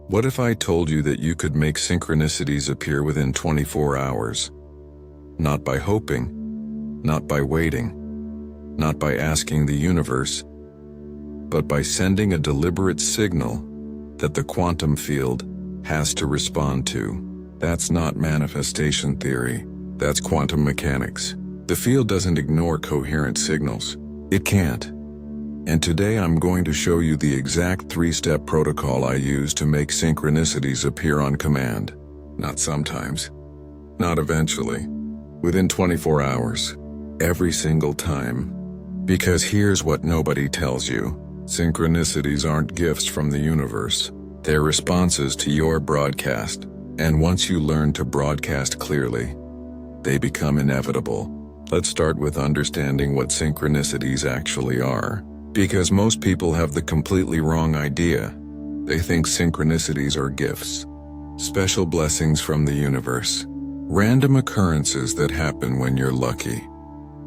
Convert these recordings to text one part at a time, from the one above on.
What if I told you that you could make synchronicities appear within 24 hours? Not by hoping, not by waiting, not by asking the universe, but by sending a deliberate signal that the quantum field has to respond to. That's not manifestation theory, that's quantum mechanics. The field doesn't ignore coherent signals. It can't. And today I'm going to show you the exact 3-step protocol I use to make synchronicities appear on command. Not sometimes. Not eventually. Within 24 hours. Every single time. Because here's what nobody tells you. Synchronicities aren't gifts from the universe. They're responses to your broadcast. And once you learn to broadcast clearly, they become inevitable. Let's start with understanding what synchronicities actually are. Because most people have the completely wrong idea. They think synchronicities are gifts. Special blessings from the universe. Random occurrences that happen when you're lucky.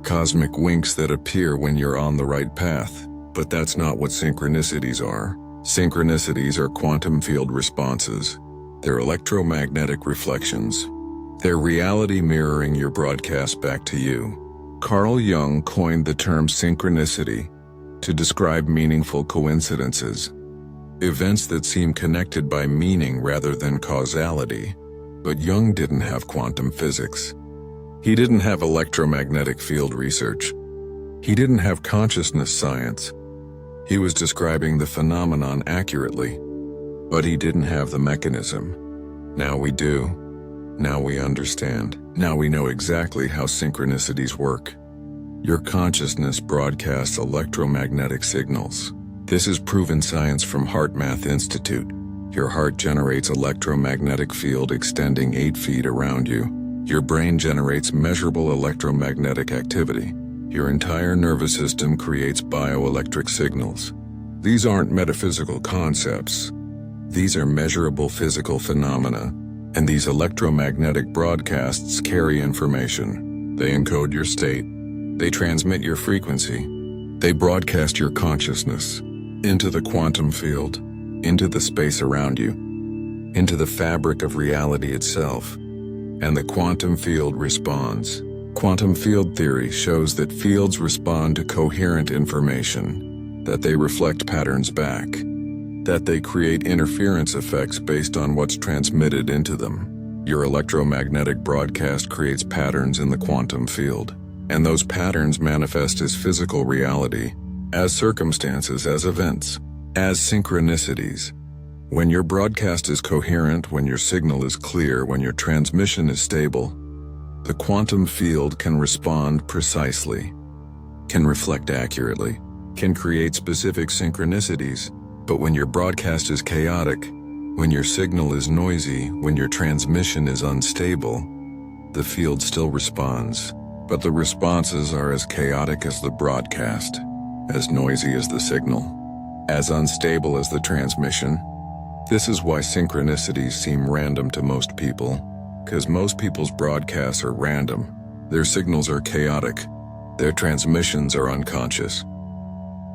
Cosmic winks that appear when you're on the right path. But that's not what synchronicities are. Synchronicities are quantum field responses. They're electromagnetic reflections. They're reality mirroring your broadcast back to you. Carl Jung coined the term synchronicity to describe meaningful coincidences, events that seem connected by meaning rather than causality. But Jung didn't have quantum physics. He didn't have electromagnetic field research. He didn't have consciousness science. He was describing the phenomenon accurately, but he didn't have the mechanism. Now we do. Now we understand. Now we know exactly how synchronicities work. Your consciousness broadcasts electromagnetic signals. This is proven science from HeartMath Institute. Your heart generates electromagnetic field extending 8 feet around you. Your brain generates measurable electromagnetic activity. Your entire nervous system creates bioelectric signals. These aren't metaphysical concepts. These are measurable physical phenomena. And these electromagnetic broadcasts carry information. They encode your state. They transmit your frequency. They broadcast your consciousness into the quantum field, into the space around you, into the fabric of reality itself. And the quantum field responds. Quantum field theory shows that fields respond to coherent information, that they reflect patterns back, that they create interference effects based on what's transmitted into them. Your electromagnetic broadcast creates patterns in the quantum field. And those patterns manifest as physical reality, as circumstances, as events, as synchronicities. When your broadcast is coherent, when your signal is clear, when your transmission is stable, the quantum field can respond precisely, can reflect accurately, can create specific synchronicities. But when your broadcast is chaotic, when your signal is noisy, when your transmission is unstable, the field still responds. But the responses are as chaotic as the broadcast, as noisy as the signal, as unstable as the transmission. This is why synchronicities seem random to most people, because most people's broadcasts are random. Their signals are chaotic. Their transmissions are unconscious.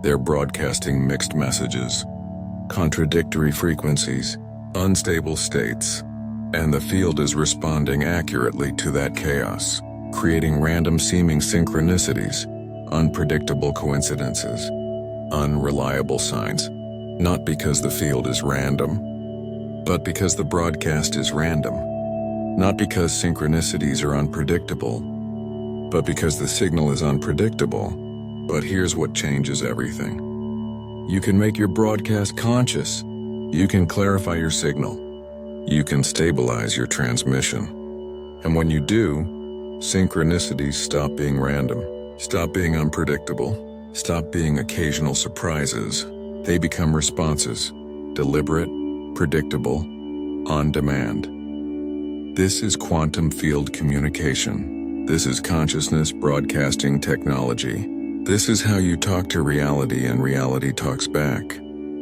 They're broadcasting mixed messages, contradictory frequencies, unstable states, and the field is responding accurately to that chaos, creating random seeming synchronicities, unpredictable coincidences, unreliable signs, not because the field is random, but because the broadcast is random, not because synchronicities are unpredictable, but because the signal is unpredictable. But here's what changes everything. You can make your broadcast conscious. You can clarify your signal. You can stabilize your transmission. And when you do, synchronicities stop being random, stop being unpredictable, stop being occasional surprises. They become responses, deliberate, predictable, on demand. This is quantum field communication. This is consciousness broadcasting technology. This is how you talk to reality and reality talks back.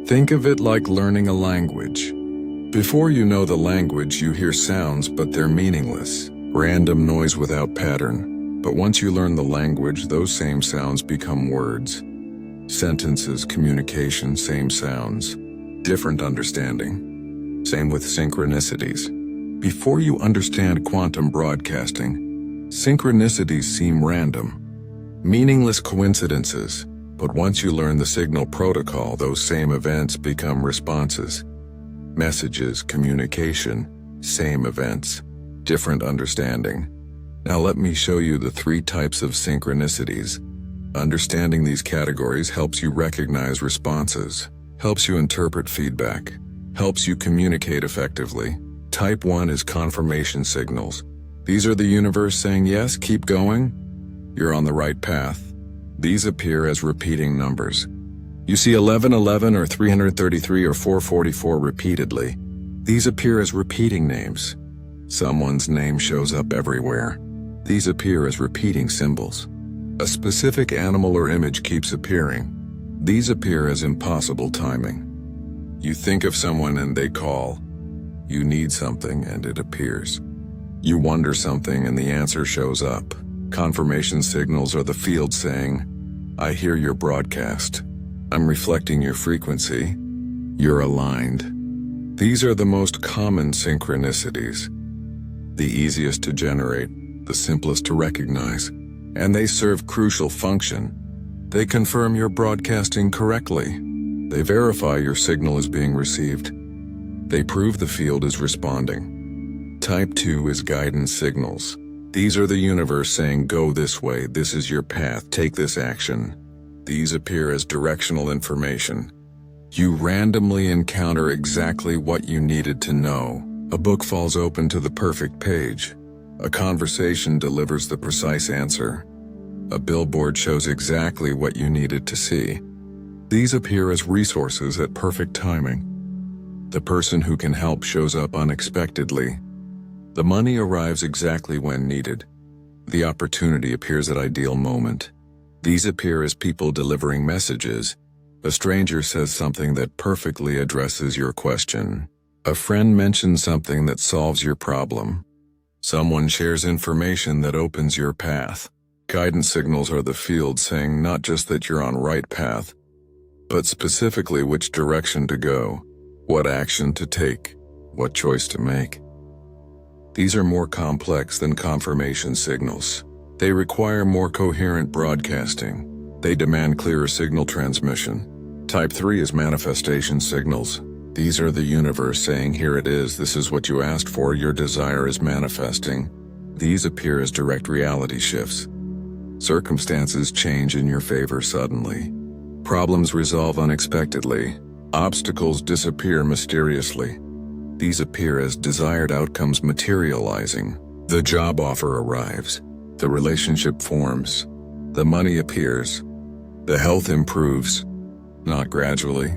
Think of it like learning a language. Before you know the language, you hear sounds, but they're meaningless. Random noise without pattern. But once you learn the language, those same sounds become words. Sentences, communication, same sounds, different understanding. Same with synchronicities. Before you understand quantum broadcasting, synchronicities seem random, meaningless coincidences. But once you learn the signal protocol, those same events become responses. Messages, communication, same events, different understanding. Now let me show you the 3 types of synchronicities. Understanding these categories helps you recognize responses, helps you interpret feedback, helps you communicate effectively. Type 1 is confirmation signals. These are the universe saying, yes, keep going. You're on the right path. These appear as repeating numbers. You see 1111 or 333 or 444 repeatedly. These appear as repeating names. Someone's name shows up everywhere. These appear as repeating symbols. A specific animal or image keeps appearing. These appear as impossible timing. You think of someone and they call. You need something and it appears. You wonder something and the answer shows up. Confirmation signals are the field saying, I hear your broadcast. I'm reflecting your frequency. You're aligned. These are the most common synchronicities. The easiest to generate, the simplest to recognize, and they serve crucial function. They confirm you're broadcasting correctly. They verify your signal is being received. They prove the field is responding. Type 2 is guidance signals. These are the universe saying, go this way, this is your path, take this action. These appear as directional information. You randomly encounter exactly what you needed to know. A book falls open to the perfect page. A conversation delivers the precise answer. A billboard shows exactly what you needed to see. These appear as resources at perfect timing. The person who can help shows up unexpectedly. The money arrives exactly when needed. The opportunity appears at ideal moment. These appear as people delivering messages. A stranger says something that perfectly addresses your question. A friend mentions something that solves your problem. Someone shares information that opens your path. Guidance signals are the field saying not just that you're on right path, but specifically which direction to go, what action to take, what choice to make. These are more complex than confirmation signals. They require more coherent broadcasting. They demand clearer signal transmission. Type 3 is manifestation signals. These are the universe saying, here it is, this is what you asked for, your desire is manifesting. These appear as direct reality shifts. Circumstances change in your favor suddenly. Problems resolve unexpectedly. Obstacles disappear mysteriously. These appear as desired outcomes materializing. The job offer arrives. The relationship forms. The money appears. The health improves. Not gradually.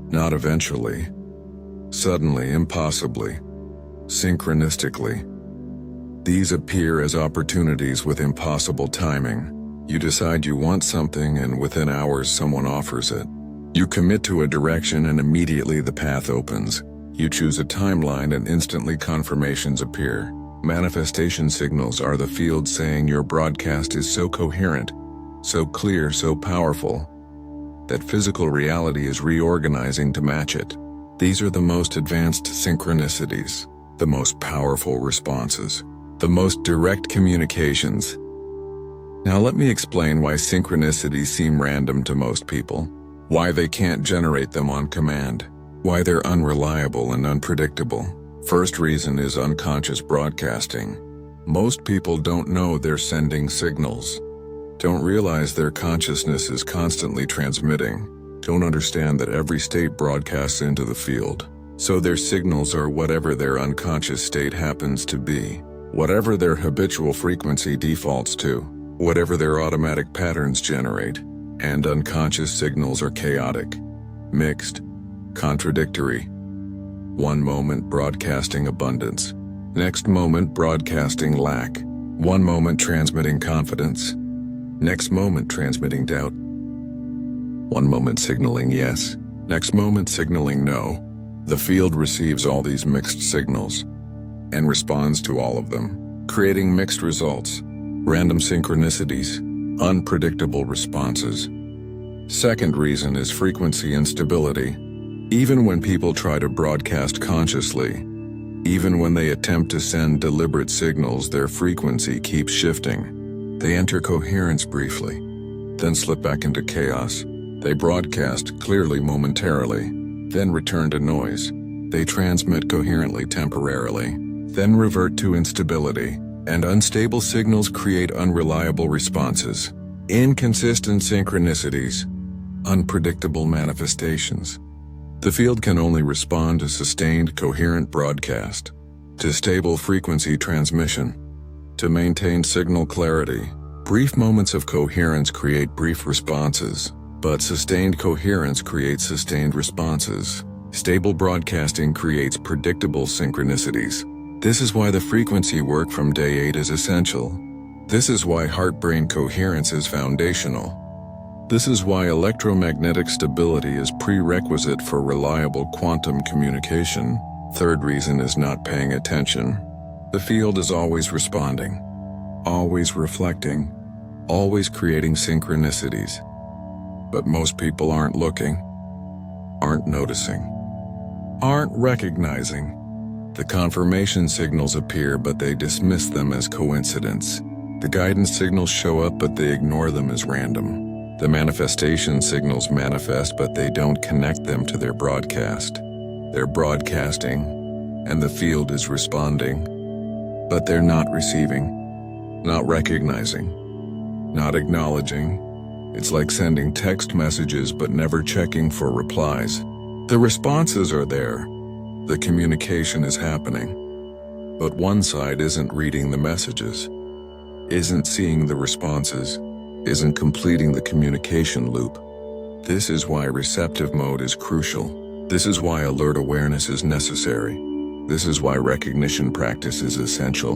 Not eventually. Suddenly, impossibly. Synchronistically. These appear as opportunities with impossible timing. You decide you want something and within hours someone offers it. You commit to a direction and immediately the path opens. You choose a timeline and instantly confirmations appear. Manifestation signals are the field saying your broadcast is so coherent, so clear, so powerful, that physical reality is reorganizing to match it. These are the most advanced synchronicities, the most powerful responses, the most direct communications. Now let me explain why synchronicities seem random to most people, why they can't generate them on command, why they're unreliable and unpredictable. First reason is unconscious broadcasting. Most people don't know they're sending signals, don't realize their consciousness is constantly transmitting, don't understand that every state broadcasts into the field. So their signals are whatever their unconscious state happens to be, whatever their habitual frequency defaults to, whatever their automatic patterns generate. And unconscious signals are chaotic, mixed, contradictory. One moment broadcasting abundance, next moment broadcasting lack. One moment transmitting confidence, next moment transmitting doubt. One moment signaling yes, next moment signaling no. The field receives all these mixed signals and responds to all of them, creating mixed results, random synchronicities, unpredictable responses. Second reason is frequency instability. Even when people try to broadcast consciously, even when they attempt to send deliberate signals, their frequency keeps shifting. They enter coherence briefly, then slip back into chaos. They broadcast clearly momentarily, then return to noise. They transmit coherently temporarily, then revert to instability, and unstable signals create unreliable responses, inconsistent synchronicities, unpredictable manifestations. The field can only respond to sustained, coherent broadcast, to stable frequency transmission, to maintain signal clarity. Brief moments of coherence create brief responses, but sustained coherence creates sustained responses. Stable broadcasting creates predictable synchronicities. This is why the frequency work from day 8 is essential. This is why heart-brain coherence is foundational. This is why electromagnetic stability is prerequisite for reliable quantum communication. Third reason is not paying attention. The field is always responding, always reflecting, always creating synchronicities. But most people aren't looking, aren't noticing, aren't recognizing. The confirmation signals appear, but they dismiss them as coincidence. The guidance signals show up, but they ignore them as random. The manifestation signals manifest, but they don't connect them to their broadcast. They're broadcasting, and the field is responding, but they're not receiving, not recognizing, not acknowledging. It's like sending text messages but never checking for replies. The responses are there. The communication is happening. But one side isn't reading the messages, isn't seeing the responses, isn't completing the communication loop. This is why receptive mode is crucial. This is why alert awareness is necessary. This is why recognition practice is essential.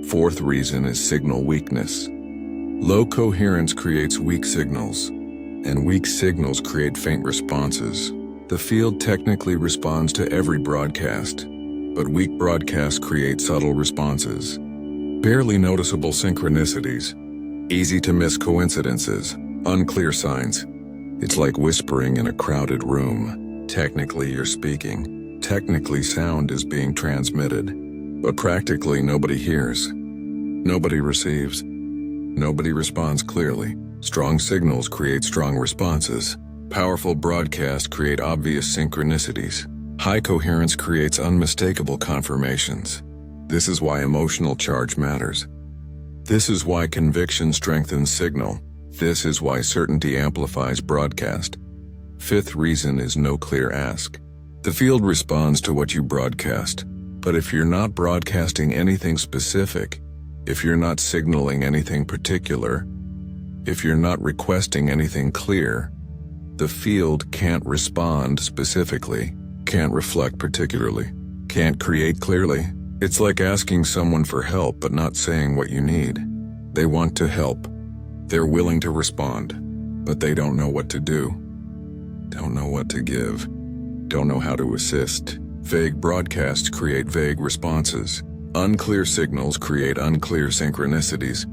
Fourth reason is signal weakness. Low coherence creates weak signals, and weak signals create faint responses. The field technically responds to every broadcast, but weak broadcasts create subtle responses, barely noticeable synchronicities, easy to miss coincidences, unclear signs. It's like whispering in a crowded room. Technically you're speaking. Technically sound is being transmitted. But practically nobody hears. Nobody receives. Nobody responds clearly. Strong signals create strong responses. Powerful broadcasts create obvious synchronicities. High coherence creates unmistakable confirmations. This is why emotional charge matters. This is why conviction strengthens signal. This is why certainty amplifies broadcast. Fifth reason is no clear ask. The field responds to what you broadcast, but if you're not broadcasting anything specific, if you're not signaling anything particular, if you're not requesting anything clear, the field can't respond specifically, can't reflect particularly, can't create clearly. It's like asking someone for help but not saying what you need. They want to help. They're willing to respond, but they don't know what to do, don't know what to give, don't know how to assist. Vague broadcasts create vague responses. Unclear signals create unclear synchronicities.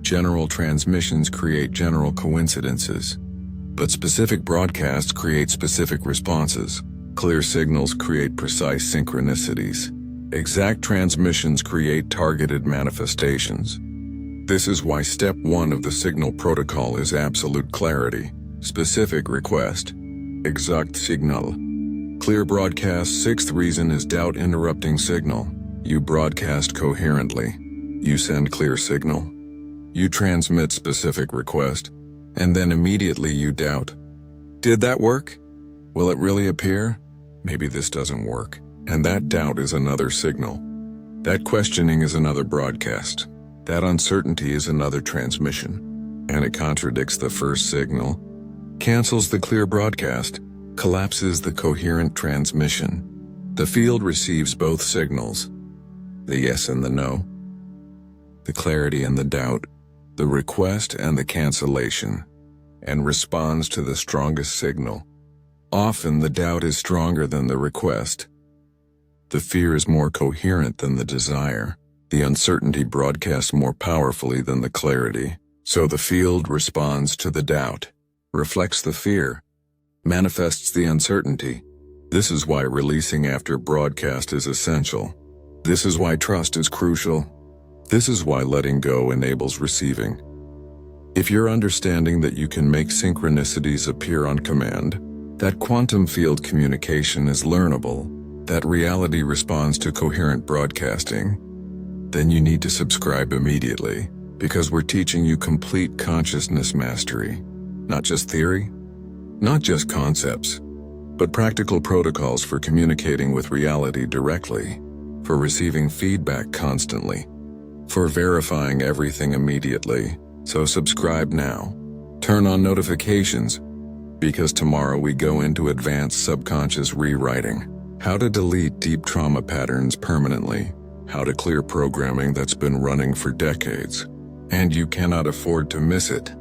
General transmissions create general coincidences. But specific broadcasts create specific responses. Clear signals create precise synchronicities. Exact transmissions create targeted manifestations. This is why step 1 of the signal protocol is absolute clarity, specific request, exact signal. Clear broadcast. Sixth reason is doubt interrupting signal. You broadcast coherently. You send clear signal. You transmit specific request, and then immediately you doubt. Did that work? Will it really appear? Maybe this doesn't work. And that doubt is another signal. That questioning is another broadcast. That uncertainty is another transmission. And it contradicts the first signal, cancels the clear broadcast, collapses the coherent transmission. The field receives both signals, the yes and the no, the clarity and the doubt, the request and the cancellation, and responds to the strongest signal. Often the doubt is stronger than the request. The fear is more coherent than the desire. The uncertainty broadcasts more powerfully than the clarity. So the field responds to the doubt, reflects the fear, manifests the uncertainty, This is why releasing after broadcast is essential. This is why trust is crucial. This is why letting go enables receiving. If you're understanding that you can make synchronicities appear on command, that quantum field communication is learnable, that reality responds to coherent broadcasting, then you need to subscribe immediately, because we're teaching you complete consciousness mastery. Not just theory, not just concepts, but practical protocols for communicating with reality directly, for receiving feedback constantly, for verifying everything immediately. So subscribe now. Turn on notifications, because tomorrow we go into advanced subconscious rewriting. How to delete deep trauma patterns permanently. How to clear programming that's been running for decades. And you cannot afford to miss it.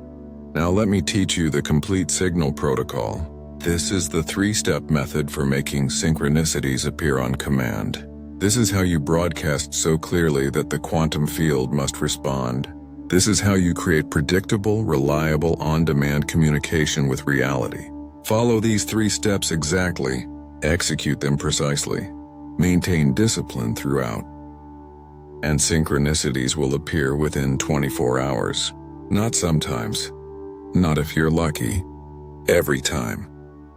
Now let me teach you the complete signal protocol. This is the 3-step method for making synchronicities appear on command. This is how you broadcast so clearly that the quantum field must respond. This is how you create predictable, reliable, on-demand communication with reality. Follow these 3 steps exactly. Execute them precisely. Maintain discipline throughout. And synchronicities will appear within 24 hours. Not sometimes. Not if you're lucky. Every time.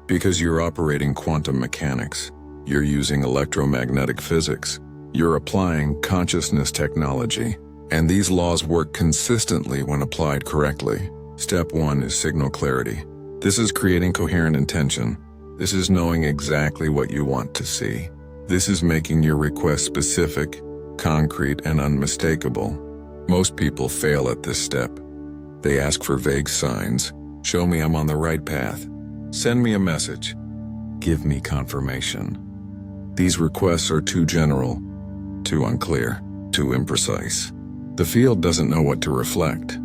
Because you're operating quantum mechanics. You're using electromagnetic physics. You're applying consciousness technology. And these laws work consistently when applied correctly. Step 1 is signal clarity. This is creating coherent intention. This is knowing exactly what you want to see. This is making your request specific, concrete, and unmistakable. Most people fail at this step. They ask for vague signs. Show me I'm on the right path. Send me a message. Give me confirmation. These requests are too general, too unclear, too imprecise. The field doesn't know what to reflect,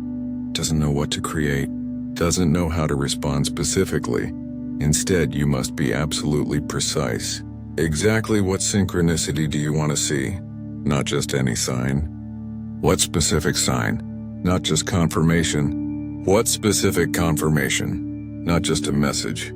doesn't know what to create, doesn't know how to respond specifically. Instead, you must be absolutely precise. Exactly what synchronicity do you want to see? Not just any sign. What specific sign? Not just confirmation. What specific confirmation? Not just a message.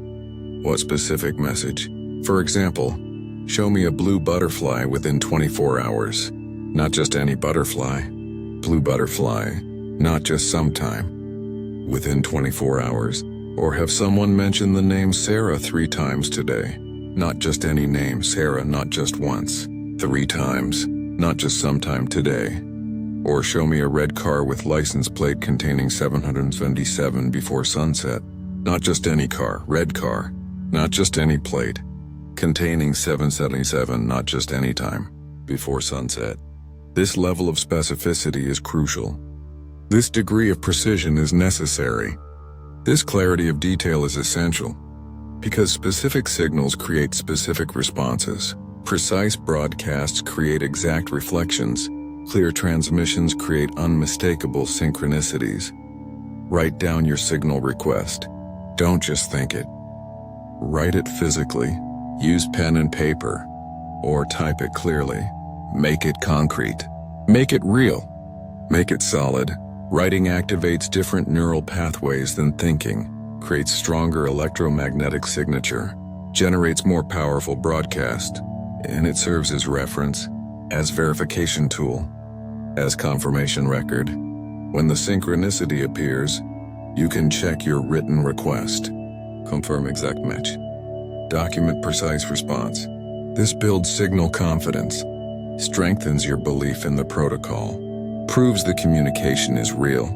What specific message? For example, show me a blue butterfly within 24 hours. Not just any butterfly. Blue butterfly. Not just sometime. Within 24 hours. Or have someone mention the name Sarah 3 times today. Not just any name, Sarah, not just once. 3 times. Not just sometime today. Or show me a red car with license plate containing 777 before sunset. Not just any car, red car. Not just any plate. Containing 777, not just any time. Before sunset. This level of specificity is crucial. This degree of precision is necessary. This clarity of detail is essential. Because specific signals create specific responses. Precise broadcasts create exact reflections. Clear transmissions create unmistakable synchronicities. Write down your signal request. Don't just think it. Write it physically. Use pen and paper. Or type it clearly. Make it concrete. Make it real. Make it solid. Writing activates different neural pathways than thinking. Creates stronger electromagnetic signature. Generates more powerful broadcast. And it serves as reference, as verification tool, as confirmation record. When the synchronicity appears, you can check your written request. Confirm exact match. Document precise response. This builds signal confidence, strengthens your belief in the protocol, proves the communication is real.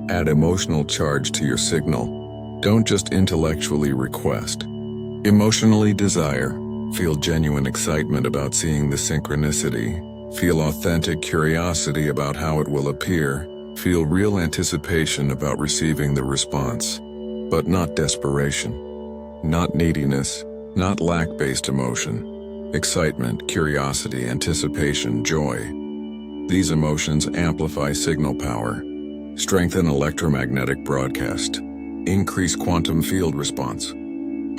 Add emotional charge to your signal. Don't just intellectually request. Emotionally desire. Feel genuine excitement about seeing the synchronicity. Feel authentic curiosity about how it will appear. Feel real anticipation about receiving the response. But not desperation. Not neediness. Not lack-based emotion. Excitement, curiosity, anticipation, joy. These emotions amplify signal power. Strengthen electromagnetic broadcast. Increase quantum field response.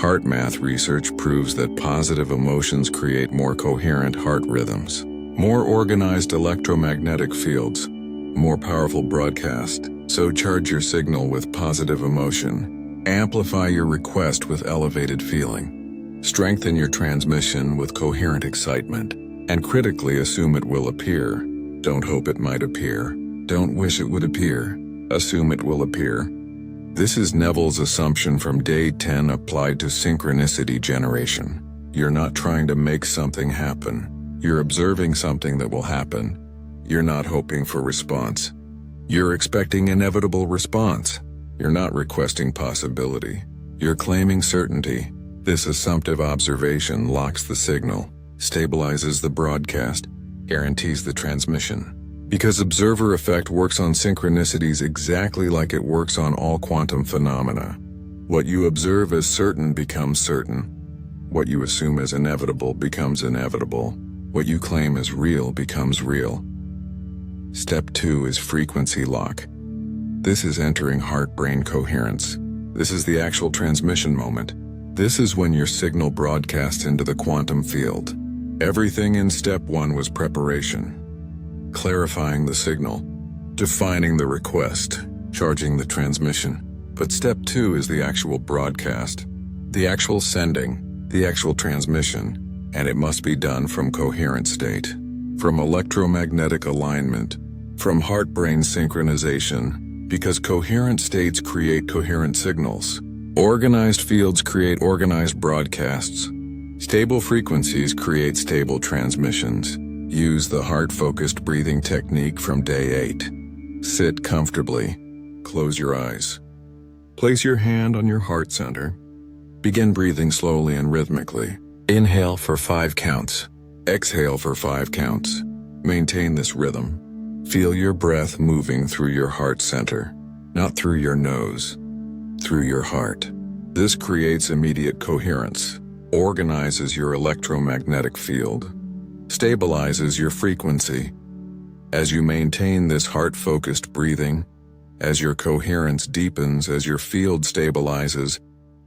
Heart math research proves that positive emotions create more coherent heart rhythms, more organized electromagnetic fields, more powerful broadcast. So charge your signal with positive emotion. Amplify your request with elevated feeling. Strengthen your transmission with coherent excitement, and critically assume it will appear. Don't hope it might appear. Don't wish it would appear. Assume it will appear. This is Neville's assumption from day 10 applied to synchronicity generation. You're not trying to make something happen. You're observing something that will happen. You're not hoping for response. You're expecting inevitable response. You're not requesting possibility. You're claiming certainty. This assumptive observation locks the signal, stabilizes the broadcast, guarantees the transmission. Because observer effect works on synchronicities exactly like it works on all quantum phenomena. What you observe as certain becomes certain. What you assume as inevitable becomes inevitable. What you claim as real becomes real. Step 2 is frequency lock. This is entering heart-brain coherence. This is the actual transmission moment. This is when your signal broadcasts into the quantum field. Everything in step 1 was preparation. Clarifying the signal, defining the request, charging the transmission. But step 2 is the actual broadcast, the actual sending, the actual transmission, and it must be done from coherent state, from electromagnetic alignment, from heart-brain synchronization, because coherent states create coherent signals. Organized fields create organized broadcasts. Stable frequencies create stable transmissions. Use the heart-focused breathing technique from day 8. Sit comfortably. Close your eyes. Place your hand on your heart center. Begin breathing slowly and rhythmically. Inhale for 5 counts. Exhale for 5 counts. Maintain this rhythm. Feel your breath moving through your heart center, not through your nose, through your heart. This creates immediate coherence, organizes your electromagnetic field, stabilizes your frequency. As you maintain this heart-focused breathing, as your coherence deepens, as your field stabilizes,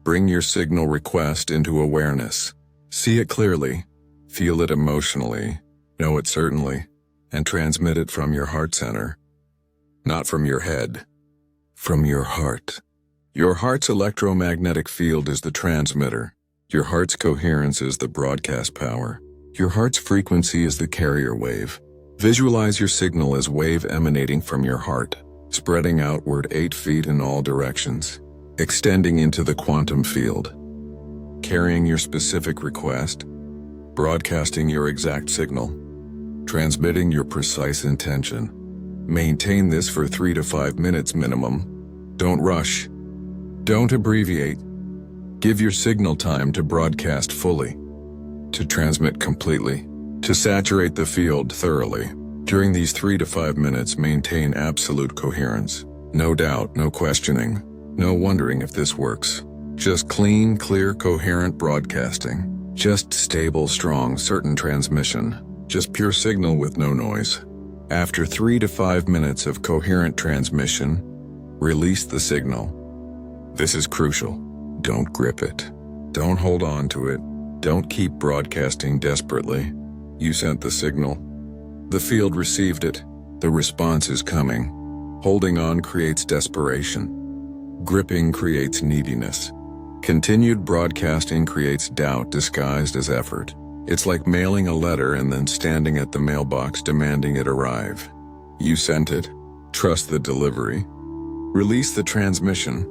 bring your signal request into awareness. See it clearly, feel it emotionally, know it certainly, and transmit it from your heart center. Not from your head, from your heart. Your heart's electromagnetic field is the transmitter. Your heart's coherence is the broadcast power. Your heart's frequency is the carrier wave. Visualize your signal as wave emanating from your heart, spreading outward 8 feet in all directions, extending into the quantum field, carrying your specific request, broadcasting your exact signal, transmitting your precise intention. Maintain this for 3 to 5 minutes minimum. Don't rush. Don't abbreviate. Give your signal time to broadcast fully, to transmit completely, to saturate the field thoroughly. During these 3 to 5 minutes, maintain absolute coherence. No doubt, no questioning, no wondering if this works. Just clean, clear, coherent broadcasting. Just stable, strong, certain transmission. Just pure signal with no noise. After 3 to 5 minutes of coherent transmission, release the signal. This is crucial. Don't grip it. Don't hold on to it. Don't keep broadcasting desperately. You sent the signal. The field received it. The response is coming. Holding on creates desperation. Gripping creates neediness. Continued broadcasting creates doubt disguised as effort. It's like mailing a letter and then standing at the mailbox demanding it arrive. You sent it. Trust the delivery. Release the transmission.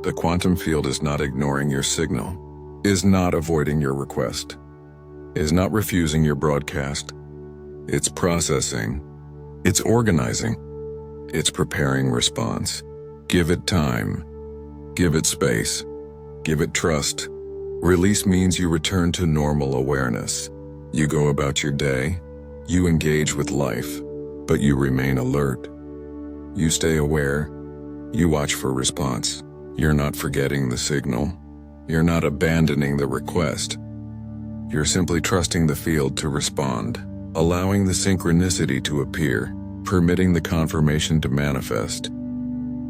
The quantum field is not ignoring your signal, is not avoiding your request, is not refusing your broadcast. It's processing. It's organizing. It's preparing response. Give it time. Give it space. Give it trust. Release means you return to normal awareness. You go about your day. You engage with life, but you remain alert. You stay aware. You watch for response. You're not forgetting the signal. You're not abandoning the request. You're simply trusting the field to respond, allowing the synchronicity to appear, permitting the confirmation to manifest.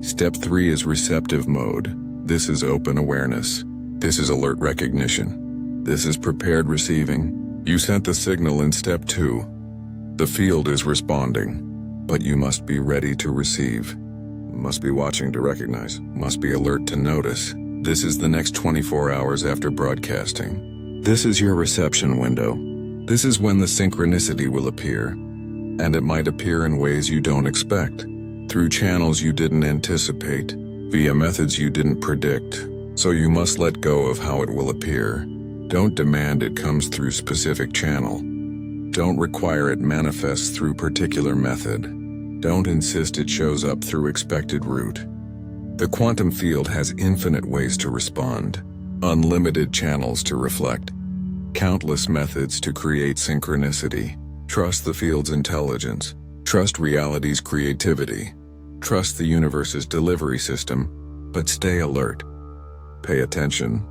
Step 3 is receptive mode. This is open awareness. This is alert recognition. This is prepared receiving. You sent the signal in step 2. The field is responding, but you must be ready to receive. Must be watching to recognize. Must be alert to notice. This is the next 24 hours after broadcasting. This is your reception window. This is when the synchronicity will appear. And it might appear in ways you don't expect, through channels you didn't anticipate, via methods you didn't predict. So you must let go of how it will appear. Don't demand it comes through specific channel. Don't require it manifests through particular method. Don't insist it shows up through expected route. The quantum field has infinite ways to respond, unlimited channels to reflect, countless methods to create synchronicity. Trust the field's intelligence. Trust reality's creativity. Trust the universe's delivery system, but stay alert. Pay attention.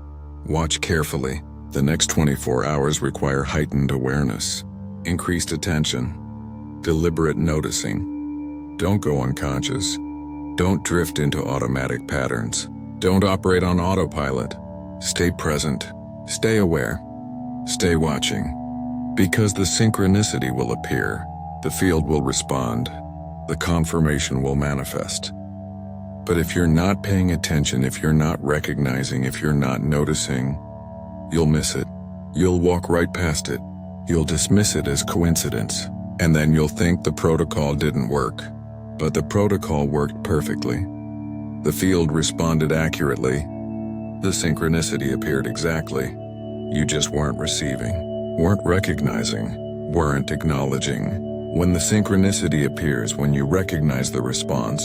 Watch carefully. The next 24 hours require heightened awareness, increased attention, deliberate noticing. Don't go unconscious. Don't drift into automatic patterns. Don't operate on autopilot. Stay present. Stay aware. Stay watching. Because the synchronicity will appear, the field will respond, the confirmation will manifest. But if you're not paying attention, if you're not recognizing, if you're not noticing, you'll miss it. You'll walk right past it. You'll dismiss it as coincidence. And then you'll think the protocol didn't work. But the protocol worked perfectly. The field responded accurately. The synchronicity appeared exactly. You just weren't receiving, weren't recognizing, weren't acknowledging. When the synchronicity appears, when you recognize the response,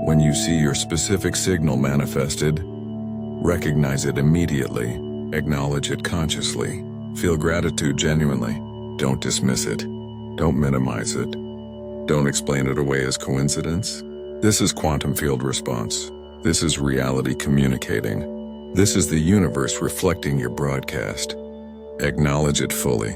when you see your specific signal manifested, recognize it immediately, acknowledge it consciously, feel gratitude genuinely. Don't dismiss it. Don't minimize it. Don't explain it away as coincidence. This is quantum field response. This is reality communicating. This is the universe reflecting your broadcast. Acknowledge it fully.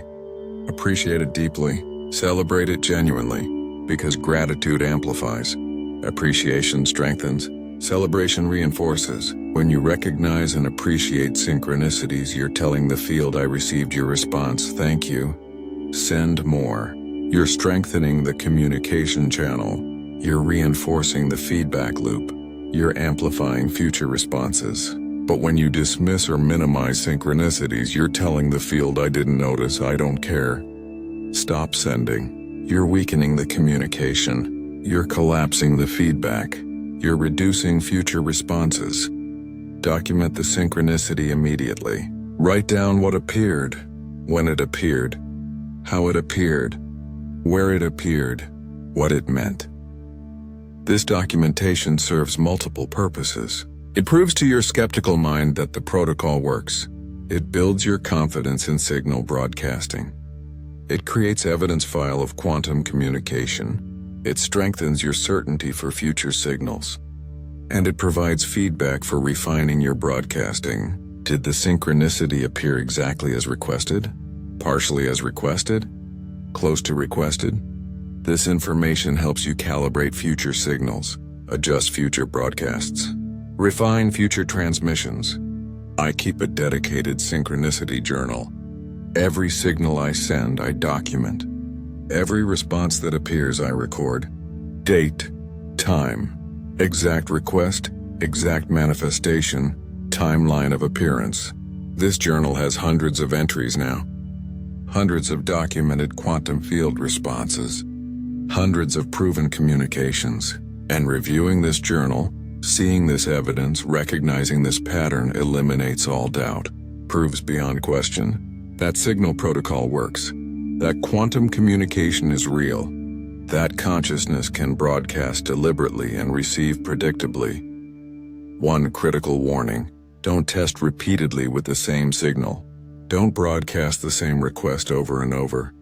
Appreciate it deeply. Celebrate it genuinely, because gratitude amplifies. Appreciation strengthens. Celebration reinforces. When you recognize and appreciate synchronicities, you're telling the field, I received your response, thank you. Send more. You're strengthening the communication channel. You're reinforcing the feedback loop. You're amplifying future responses. But when you dismiss or minimize synchronicities, you're telling the field, I didn't notice, I don't care. Stop sending. You're weakening the communication. You're collapsing the feedback. You're reducing future responses. Document the synchronicity immediately. Write down what appeared, when it appeared, how it appeared, where it appeared, what it meant. This documentation serves multiple purposes. It proves to your skeptical mind that the protocol works. It builds your confidence in signal broadcasting. It creates evidence file of quantum communication. It strengthens your certainty for future signals. And it provides feedback for refining your broadcasting. Did the synchronicity appear exactly as requested? Partially as requested? Close to requested? This information helps you calibrate future signals, adjust future broadcasts, refine future transmissions. I keep a dedicated synchronicity journal. Every signal I send, I document. Every response that appears, I record. Date, time, exact request, exact manifestation, timeline of appearance. This journal has hundreds of entries now. Hundreds of documented quantum field responses. Hundreds of proven communications. And reviewing this journal, seeing this evidence, recognizing this pattern eliminates all doubt. Proves beyond question that signal protocol works. That quantum communication is real. That consciousness can broadcast deliberately and receive predictably. One critical warning: don't test repeatedly with the same signal. Don't broadcast the same request over and over.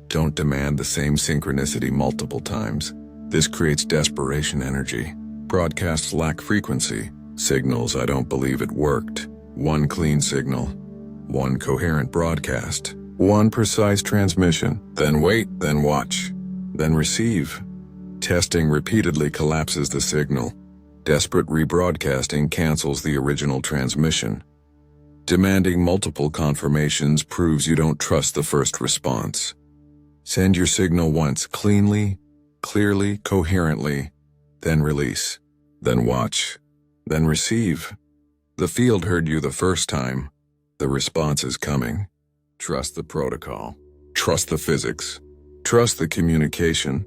Don't demand the same synchronicity multiple times. This creates desperation energy. Broadcasts lack frequency. Signals, I don't believe it worked. One clean signal. One coherent broadcast. One precise transmission. Then wait, then watch, then receive. Testing repeatedly collapses the signal. Desperate rebroadcasting cancels the original transmission. Demanding multiple confirmations proves you don't trust the first response. Send your signal once cleanly, clearly, coherently, then release, then watch, then receive. The field heard you the first time. The response is coming. Trust the protocol. Trust the physics. Trust the communication.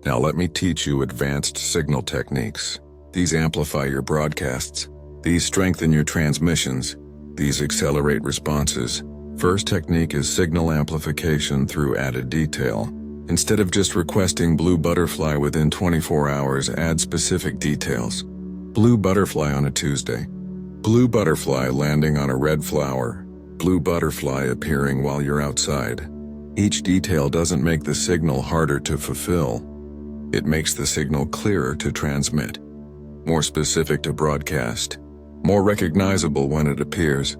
Now let me teach you advanced signal techniques. These amplify your broadcasts. These strengthen your transmissions. These accelerate responses. First technique is signal amplification through added detail. Instead of just requesting blue butterfly within 24 hours, add specific details. Blue butterfly on a Tuesday. Blue butterfly landing on a red flower. Blue butterfly appearing while you're outside. Each detail doesn't make the signal harder to fulfill. It makes the signal clearer to transmit, more specific to broadcast, more recognizable when it appears.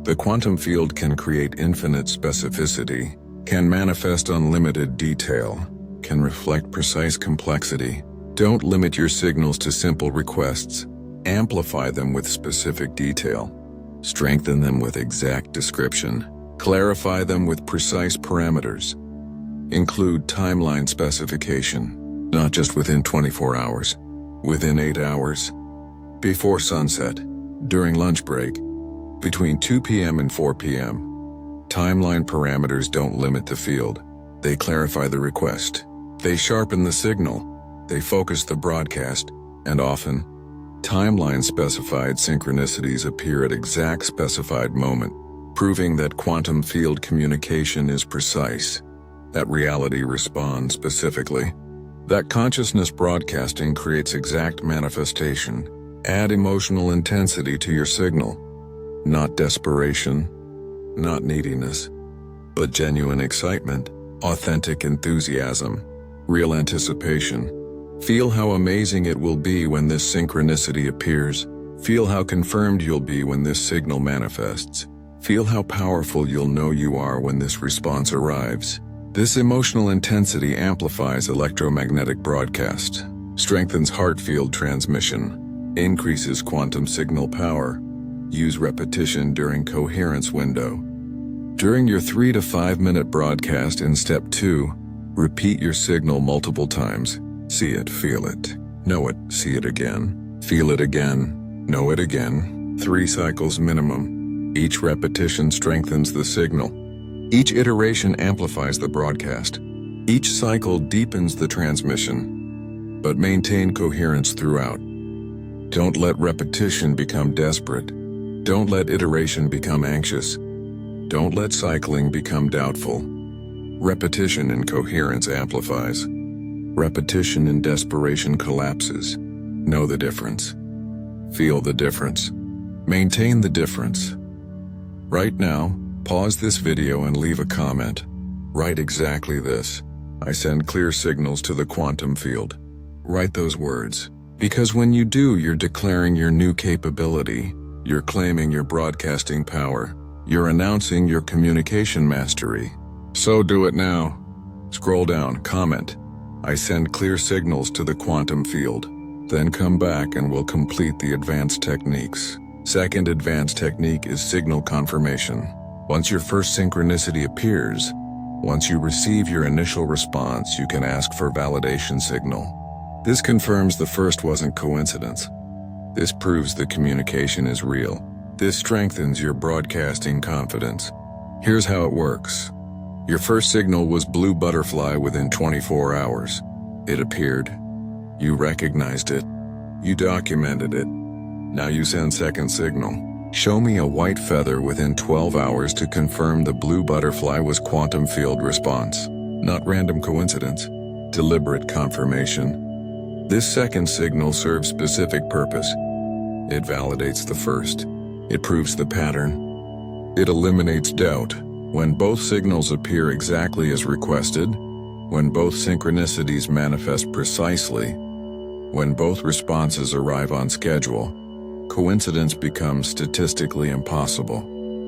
The quantum field can create infinite specificity, can manifest unlimited detail, can reflect precise complexity. Don't limit your signals to simple requests. Amplify them with specific detail. Strengthen them with exact description. Clarify them with precise parameters. Include timeline specification, not just within 24 hours, within 8 hours, before sunset, during lunch break, between 2 p.m. and 4 p.m. Timeline parameters don't limit the field. They clarify the request. They sharpen the signal. They focus the broadcast, and often, timeline-specified synchronicities appear at exact specified moment, proving that quantum field communication is precise, that reality responds specifically, that consciousness broadcasting creates exact manifestation. Add emotional intensity to your signal, not desperation, not neediness, but genuine excitement, authentic enthusiasm, real anticipation. Feel how amazing it will be when this synchronicity appears. Feel how confirmed you'll be when this signal manifests. Feel how powerful you'll know you are when this response arrives. This emotional intensity amplifies electromagnetic broadcast, strengthens heart field transmission, increases quantum signal power. Use repetition during coherence window. During your 3 to 5 minute broadcast in step 2, repeat your signal multiple times. See it, feel it, know it, see it again, feel it again, know it again. 3 cycles minimum. Each repetition strengthens the signal. Each iteration amplifies the broadcast. Each cycle deepens the transmission. But maintain coherence throughout. Don't let repetition become desperate. Don't let iteration become anxious. Don't let cycling become doubtful. Repetition in coherence amplifies. Repetition in desperation collapses. Know the difference. Feel the difference. Maintain the difference. Right now, pause this video and leave a comment. Write exactly this. I send clear signals to the quantum field. Write those words. Because when you do, you're declaring your new capability. You're claiming your broadcasting power. You're announcing your communication mastery. So do it now. Scroll down, comment. I send clear signals to the quantum field. Then come back and we'll complete the advanced techniques. Second advanced technique is signal confirmation. Once your first synchronicity appears, once you receive your initial response, you can ask for validation signal. This confirms the first wasn't coincidence. This proves the communication is real. This strengthens your broadcasting confidence. Here's how it works. Your first signal was blue butterfly within 24 hours. It appeared. You recognized it. You documented it. Now you send second signal. Show me a white feather within 12 hours to confirm the blue butterfly was quantum field response. Not random coincidence. Deliberate confirmation. This second signal serves specific purpose. It validates the first. It proves the pattern. It eliminates doubt. When both signals appear exactly as requested, when both synchronicities manifest precisely, when both responses arrive on schedule, coincidence becomes statistically impossible.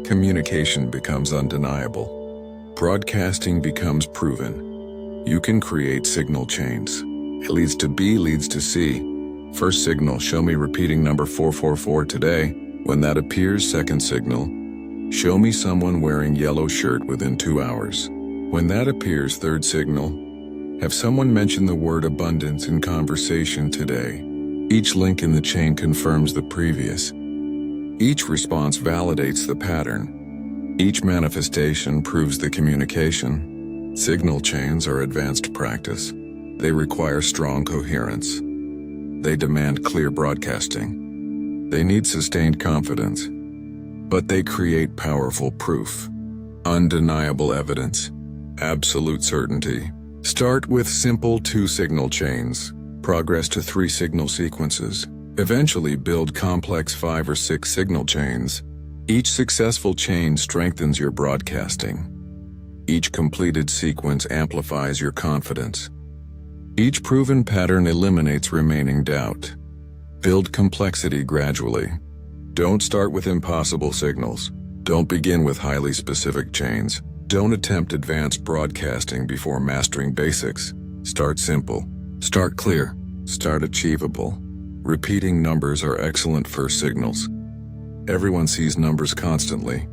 Communication becomes undeniable. Broadcasting becomes proven. You can create signal chains. A leads to B leads to C. First signal, show me repeating number 444 today. When that appears, second signal, show me someone wearing yellow shirt within 2 hours. When that appears, third signal, have someone mention the word abundance in conversation today. Each link in the chain confirms the previous. Each response validates the pattern. Each manifestation proves the communication. Signal chains are advanced practice. They require strong coherence. They demand clear broadcasting. They need sustained confidence. But they create powerful proof. Undeniable evidence. Absolute certainty. Start with simple 2-signal chains. Progress to 3 signal sequences. Eventually build complex 5 or 6 signal chains. Each successful chain strengthens your broadcasting. Each completed sequence amplifies your confidence. Each proven pattern eliminates remaining doubt. Build complexity gradually. Don't start with impossible signals. Don't begin with highly specific chains. Don't attempt advanced broadcasting before mastering basics. Start simple. Start clear. Start achievable. Repeating numbers are excellent first signals. Everyone sees numbers constantly,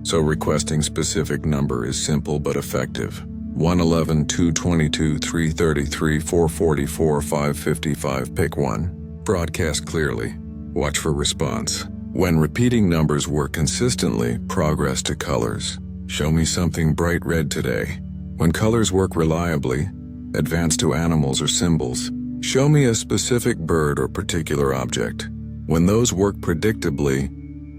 so requesting specific number is simple but effective. 111, 222, 333, 444, 555. Pick one. Broadcast clearly. Watch for response. When repeating numbers work consistently, progress to colors. Show me something bright red today. When colors work reliably, advance to animals or symbols. Show me a specific bird or particular object. When those work predictably,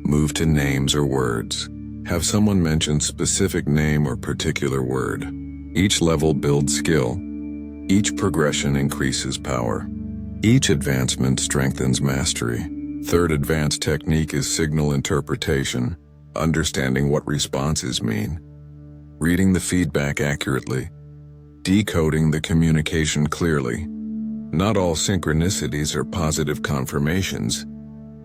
move to names or words. Have someone mention specific name or particular word. Each level builds skill. Each progression increases power. Each advancement strengthens mastery. Third advanced technique is signal interpretation, understanding what responses mean. Reading the feedback accurately. Decoding the communication clearly. Not all synchronicities are positive confirmations.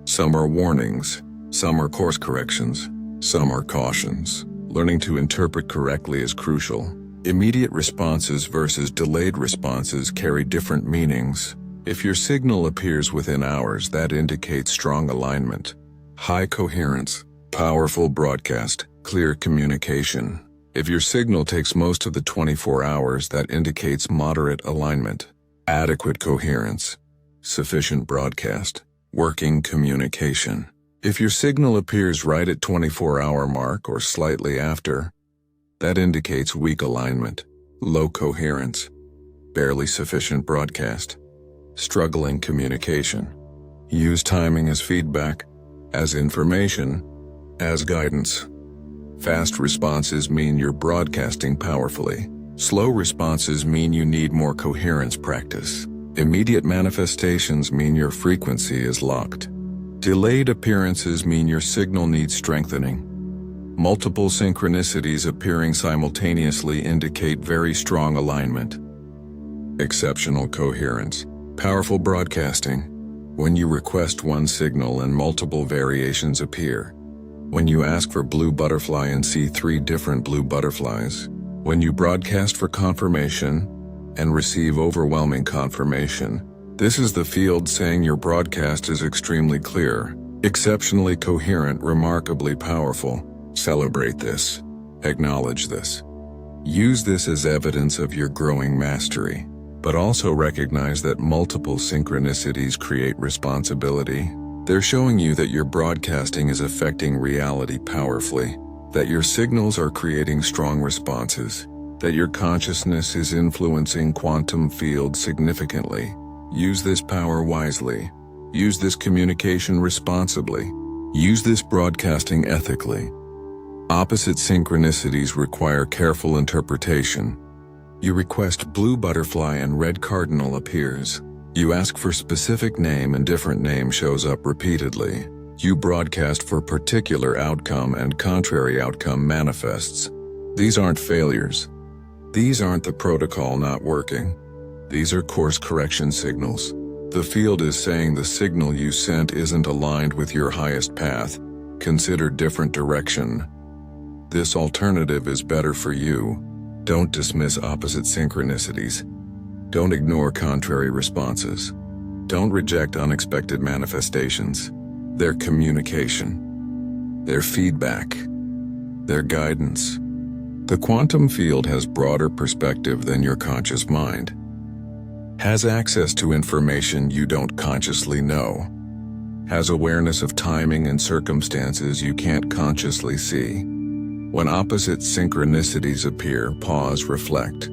Some are warnings. Some are course corrections. Some are cautions. Learning to interpret correctly is crucial. Immediate responses versus delayed responses carry different meanings. If your signal appears within hours, that indicates strong alignment. High coherence, powerful broadcast, clear communication. If your signal takes most of the 24 hours, that indicates moderate alignment. Adequate coherence, sufficient broadcast, working communication. If your signal appears right at 24-hour mark or slightly after, that indicates weak alignment, low coherence, barely sufficient broadcast, struggling communication. Use timing as feedback, as information, as guidance. Fast responses mean you're broadcasting powerfully. Slow responses mean you need more coherence practice. Immediate manifestations mean your frequency is locked. Delayed appearances mean your signal needs strengthening. Multiple synchronicities appearing simultaneously indicate very strong alignment. Exceptional coherence. Powerful broadcasting. When you request one signal and multiple variations appear. When you ask for blue butterfly and see 3 different blue butterflies. When you broadcast for confirmation and receive overwhelming confirmation. This is the field saying your broadcast is extremely clear, exceptionally coherent, remarkably powerful. Celebrate this. Acknowledge this. Use this as evidence of your growing mastery, but also recognize that multiple synchronicities create responsibility. They're showing you that your broadcasting is affecting reality powerfully, that your signals are creating strong responses, that your consciousness is influencing quantum fields significantly. Use this power wisely. Use this communication responsibly. Use this broadcasting ethically. Opposite synchronicities require careful interpretation. You request blue butterfly and red cardinal appears. You ask for specific name and different name shows up repeatedly. You broadcast for particular outcome and contrary outcome manifests. These aren't failures. These aren't the protocol not working. These are course correction signals. The field is saying the signal you sent isn't aligned with your highest path. Consider different direction. This alternative is better for you. Don't dismiss opposite synchronicities. Don't ignore contrary responses. Don't reject unexpected manifestations. Their communication. Their feedback. Their guidance. The quantum field has broader perspective than your conscious mind. Has access to information you don't consciously know. Has awareness of timing and circumstances you can't consciously see. When opposite synchronicities appear, pause, reflect.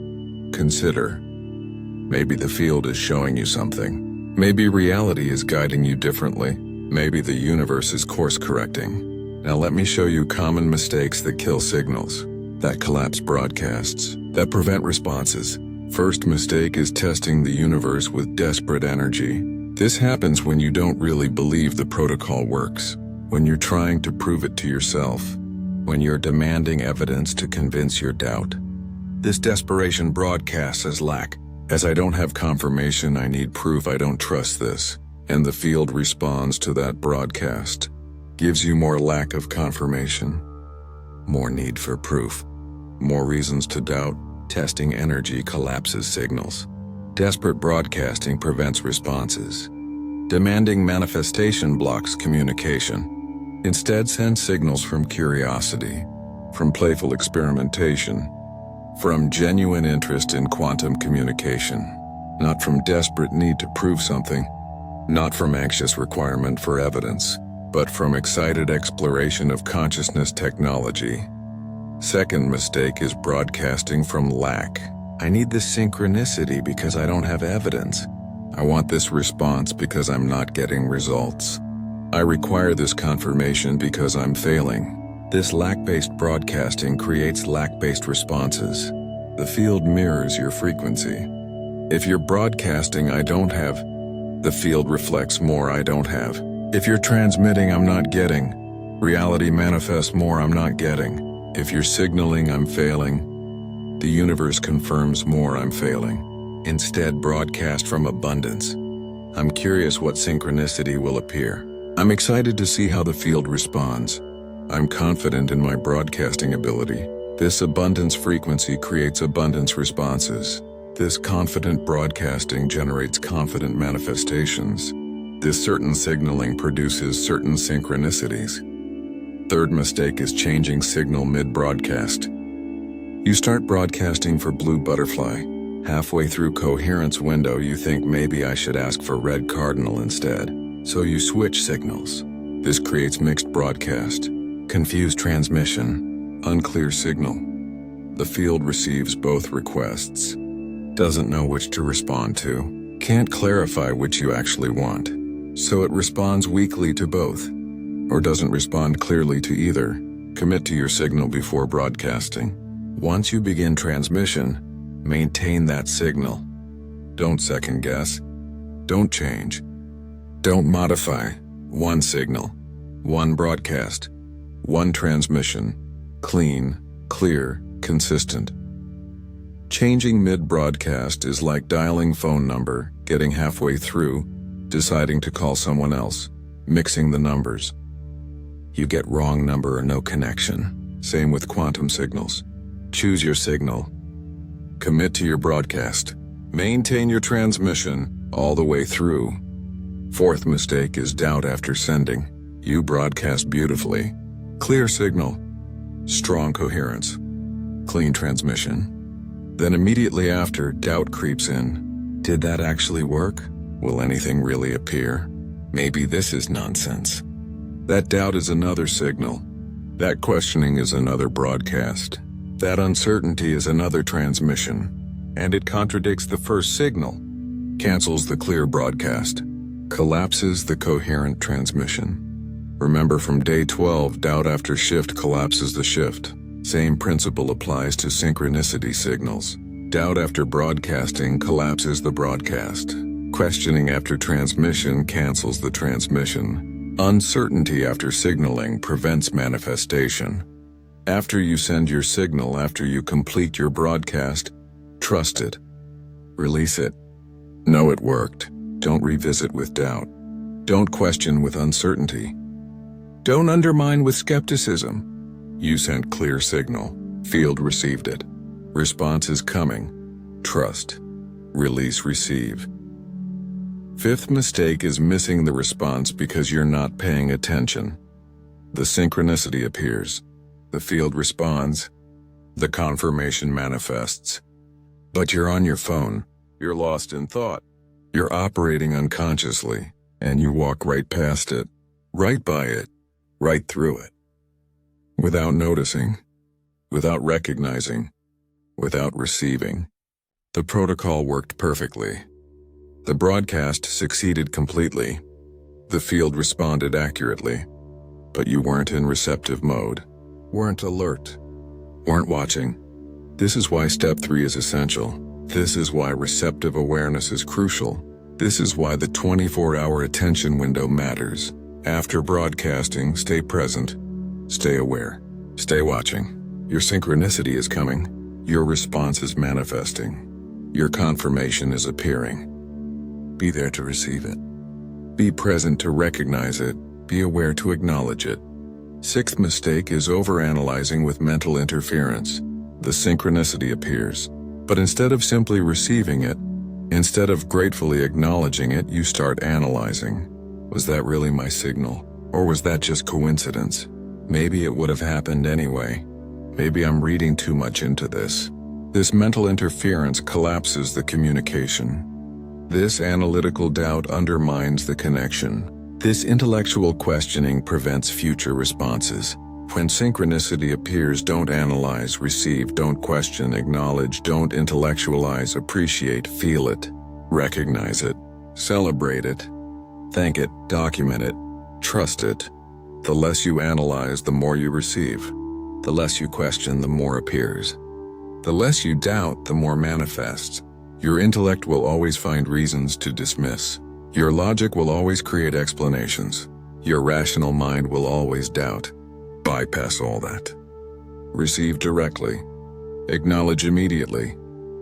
Consider. Maybe the field is showing you something. Maybe reality is guiding you differently. Maybe the universe is course correcting. Now let me show you common mistakes that kill signals, that collapse broadcasts, that prevent responses. First mistake is testing the universe with desperate energy. This happens when you don't really believe the protocol works, when you're trying to prove it to yourself, when you're demanding evidence to convince your doubt. This desperation broadcasts as lack. As I don't have confirmation, I need proof, I don't trust this. And the field responds to that broadcast. Gives you more lack of confirmation, more need for proof, more reasons to doubt. Testing energy collapses signals. Desperate broadcasting prevents responses. Demanding manifestation blocks communication. Instead, send signals from curiosity, from playful experimentation, from genuine interest in quantum communication, not from desperate need to prove something, not from anxious requirement for evidence, but from excited exploration of consciousness technology. Second mistake is broadcasting from lack. I need this synchronicity because I don't have evidence. I want this response because I'm not getting results. I require this confirmation because I'm failing. This lack-based broadcasting creates lack-based responses. The field mirrors your frequency. If you're broadcasting I don't have, the field reflects more I don't have. If you're transmitting I'm not getting, reality manifests more I'm not getting. If you're signaling I'm failing, the universe confirms more I'm failing. Instead, broadcast from abundance. I'm curious what synchronicity will appear. I'm excited to see how the field responds. I'm confident in my broadcasting ability. This abundance frequency creates abundance responses. This confident broadcasting generates confident manifestations. This certain signaling produces certain synchronicities. Third mistake is changing signal mid-broadcast. You start broadcasting for blue butterfly. Halfway through coherence window, you think maybe I should ask for red cardinal instead. So you switch signals. This creates mixed broadcast, confused transmission, unclear signal. The field receives both requests, doesn't know which to respond to, can't clarify which you actually want. So it responds weakly to both, or doesn't respond clearly to either. Commit to your signal before broadcasting. Once you begin transmission, maintain that signal. Don't second guess. Don't change. Don't modify. One signal, one broadcast, one transmission. Clean, clear, consistent. Changing mid-broadcast is like dialing phone number, getting halfway through, deciding to call someone else, mixing the numbers. You get wrong number or no connection. Same with quantum signals. Choose your signal. Commit to your broadcast. Maintain your transmission all the way through. Fourth mistake is doubt after sending. You broadcast beautifully. Clear signal. Strong coherence. Clean transmission. Then immediately after, doubt creeps in. Did that actually work? Will anything really appear? Maybe this is nonsense. That doubt is another signal. That questioning is another broadcast. That uncertainty is another transmission. And it contradicts the first signal, cancels the clear broadcast, collapses the coherent transmission. Remember, from day 12, doubt after shift collapses the shift. Same principle applies to synchronicity signals. Doubt after broadcasting collapses the broadcast. Questioning after transmission cancels the transmission. Uncertainty after signaling prevents manifestation. After you send your signal, after you complete your broadcast, trust it. Release it. Know it worked. Don't revisit with doubt. Don't question with uncertainty. Don't undermine with skepticism. You sent clear signal. Field received it. Response is coming. Trust. Release, receive. Fifth mistake is missing the response because you're not paying attention. The synchronicity appears. The field responds. The confirmation manifests. But you're on your phone. You're lost in thought. You're operating unconsciously, and you walk right past it, right by it, right through it. Without noticing, without recognizing, without receiving. The protocol worked perfectly. The broadcast succeeded completely. The field responded accurately. But you weren't in receptive mode, weren't alert, weren't watching. This is why step 3 is essential. This is why receptive awareness is crucial. This is why the 24-hour attention window matters. After broadcasting, stay present, stay aware, stay watching. Your synchronicity is coming. Your response is manifesting. Your confirmation is appearing. Be there to receive it. Be present to recognize it. Be aware to acknowledge it. Sixth mistake is overanalyzing with mental interference. The synchronicity appears, but instead of simply receiving it, instead of gratefully acknowledging it, you start analyzing. Was that really my signal? Or was that just coincidence? Maybe it would have happened anyway. Maybe I'm reading too much into this. This mental interference collapses the communication. This analytical doubt undermines the connection. This intellectual questioning prevents future responses. When synchronicity appears, don't analyze, receive, don't question, acknowledge, don't intellectualize, appreciate, feel it, recognize it, celebrate it, thank it, document it, trust it. The less you analyze, the more you receive. The less you question, the more appears. The less you doubt, the more manifests. Your intellect will always find reasons to dismiss. Your logic will always create explanations. Your rational mind will always doubt. Bypass all that. Receive directly. Acknowledge immediately.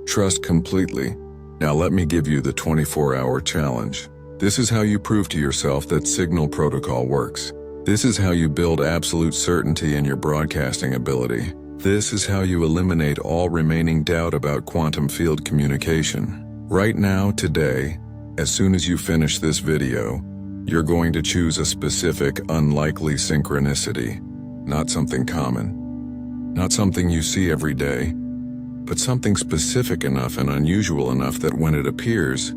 Trust completely. Now let me give you the 24-hour challenge. This is how you prove to yourself that signal protocol works. This is how you build absolute certainty in your broadcasting ability. This is how you eliminate all remaining doubt about quantum field communication. Right now, today, as soon as you finish this video, you're going to choose a specific, unlikely synchronicity. Not something common. Not something you see every day. But something specific enough and unusual enough that when it appears,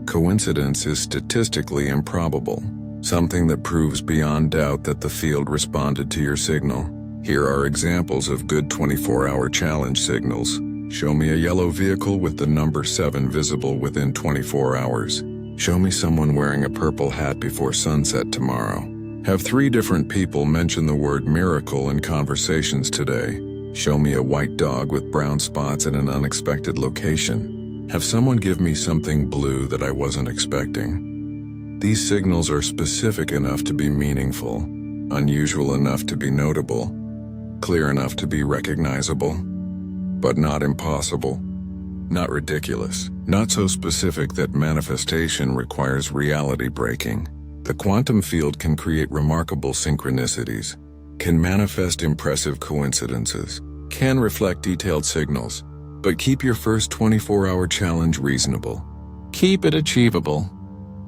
coincidence is statistically improbable. Something that proves beyond doubt that the field responded to your signal. Here are examples of good 24-hour challenge signals. Show me a yellow vehicle with the number 7 visible within 24 hours. Show me someone wearing a purple hat before sunset tomorrow. Have 3 different people mention the word miracle in conversations today. Show me a white dog with brown spots at an unexpected location. Have someone give me something blue that I wasn't expecting. These signals are specific enough to be meaningful, unusual enough to be notable, clear enough to be recognizable, but not impossible, not ridiculous, not so specific that manifestation requires reality breaking. The quantum field can create remarkable synchronicities, can manifest impressive coincidences, can reflect detailed signals, but keep your first 24-hour challenge reasonable. Keep it achievable.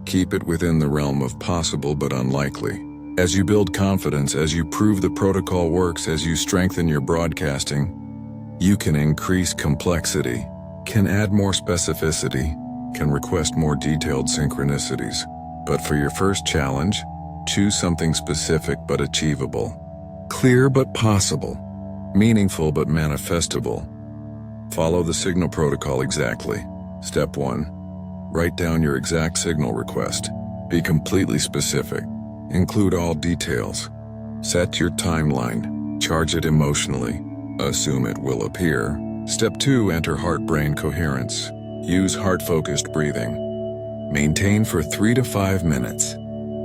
Keep it within the realm of possible but unlikely. As you build confidence, as you prove the protocol works, as you strengthen your broadcasting, you can increase complexity, can add more specificity, can request more detailed synchronicities. But for your first challenge, choose something specific but achievable, clear but possible, meaningful but manifestable. Follow the signal protocol exactly. Step 1. Write down your exact signal request. Be completely specific. Include all details. Set your timeline. Charge it emotionally. Assume it will appear. Step 2. Enter heart-brain coherence. Use heart-focused breathing. Maintain for 3 to 5 minutes.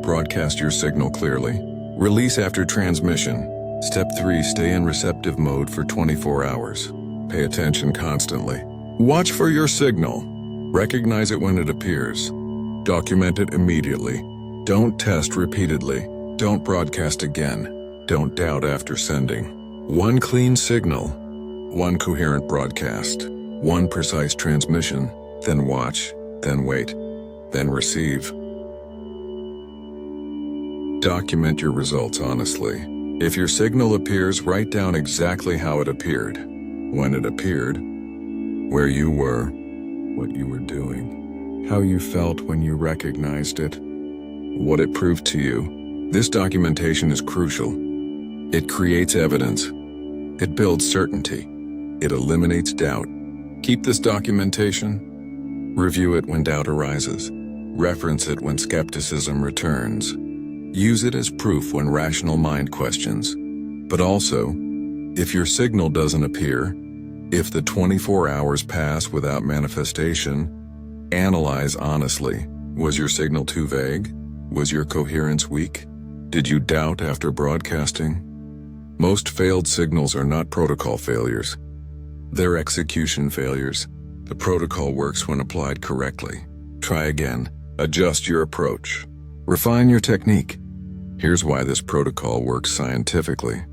Broadcast your signal clearly. Release after transmission. Step 3. Stay in receptive mode for 24 hours. Pay attention constantly. Watch for your signal. Recognize it when it appears. Document it immediately. Don't test repeatedly. Don't broadcast again. Don't doubt after sending. One clean signal. One coherent broadcast. One precise transmission. Then watch. Then wait. Then receive. Document your results honestly. If your signal appears, write down exactly how it appeared, when it appeared, where you were, what you were doing, how you felt when you recognized it, what it proved to you. This documentation is crucial. It creates evidence. It builds certainty. It eliminates doubt. Keep this documentation. Review it when doubt arises. Reference it when skepticism returns. Use it as proof when rational mind questions. But also, if your signal doesn't appear, if the 24 hours pass without manifestation, analyze honestly. Was your signal too vague? Was your coherence weak? Did you doubt after broadcasting? Most failed signals are not protocol failures. They're execution failures. The protocol works when applied correctly. Try again. Adjust your approach. Refine your technique. Here's why this protocol works scientifically.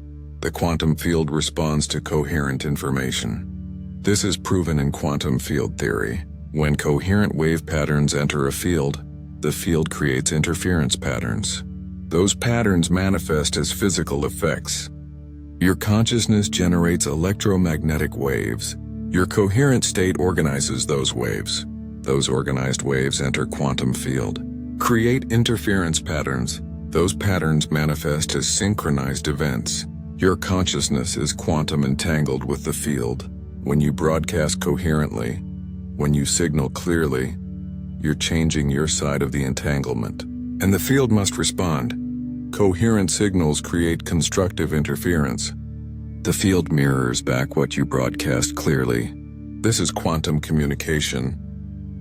The quantum field responds to coherent information. This is proven in quantum field theory. When coherent wave patterns enter a field, the field creates interference patterns. Those patterns manifest as physical effects. Your consciousness generates electromagnetic waves. Your coherent state organizes those waves. Those organized waves enter quantum field, create interference patterns. Those patterns manifest as synchronized events. Your consciousness is quantum entangled with the field. When you broadcast coherently, when you signal clearly, you're changing your side of the entanglement, and the field must respond. Coherent signals create constructive interference. The field mirrors back what you broadcast clearly. This is quantum communication.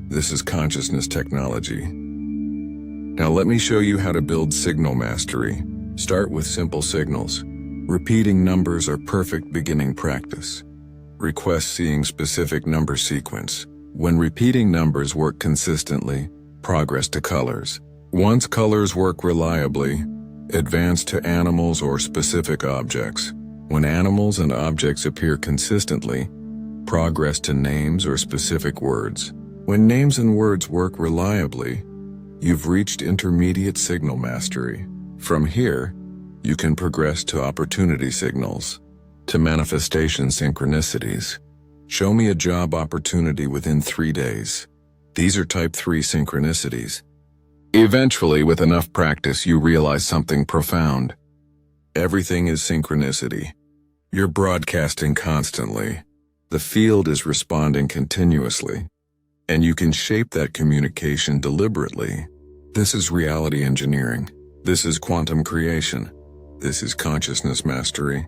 This is consciousness technology. Now let me show you how to build signal mastery. Start with simple signals. Repeating numbers are perfect beginning practice. Request seeing specific number sequence. When repeating numbers work consistently, progress to colors. Once colors work reliably, advance to animals or specific objects. When animals and objects appear consistently, progress to names or specific words. When names and words work reliably, you've reached intermediate signal mastery. From here, you can progress to opportunity signals, to manifestation synchronicities. Show me a job opportunity within 3 days. These are type 3 synchronicities. Eventually, with enough practice, you realize something profound. Everything is synchronicity. You're broadcasting constantly. The field is responding continuously. And you can shape that communication deliberately. This is reality engineering. This is quantum creation. This is consciousness mastery.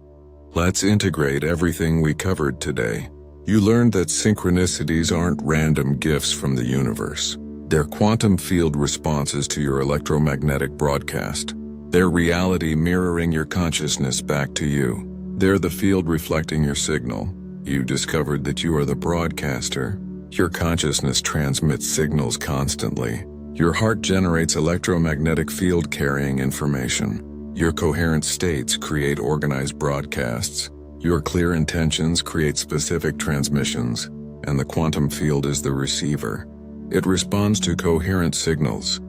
Let's integrate everything we covered today. You learned that synchronicities aren't random gifts from the universe. They're quantum field responses to your electromagnetic broadcast. They're reality mirroring your consciousness back to you. They're the field reflecting your signal. You discovered that you are the broadcaster. Your consciousness transmits signals constantly. Your heart generates electromagnetic field carrying information. Your coherent states create organized broadcasts. Your clear intentions create specific transmissions, and the quantum field is the receiver. It responds to coherent signals.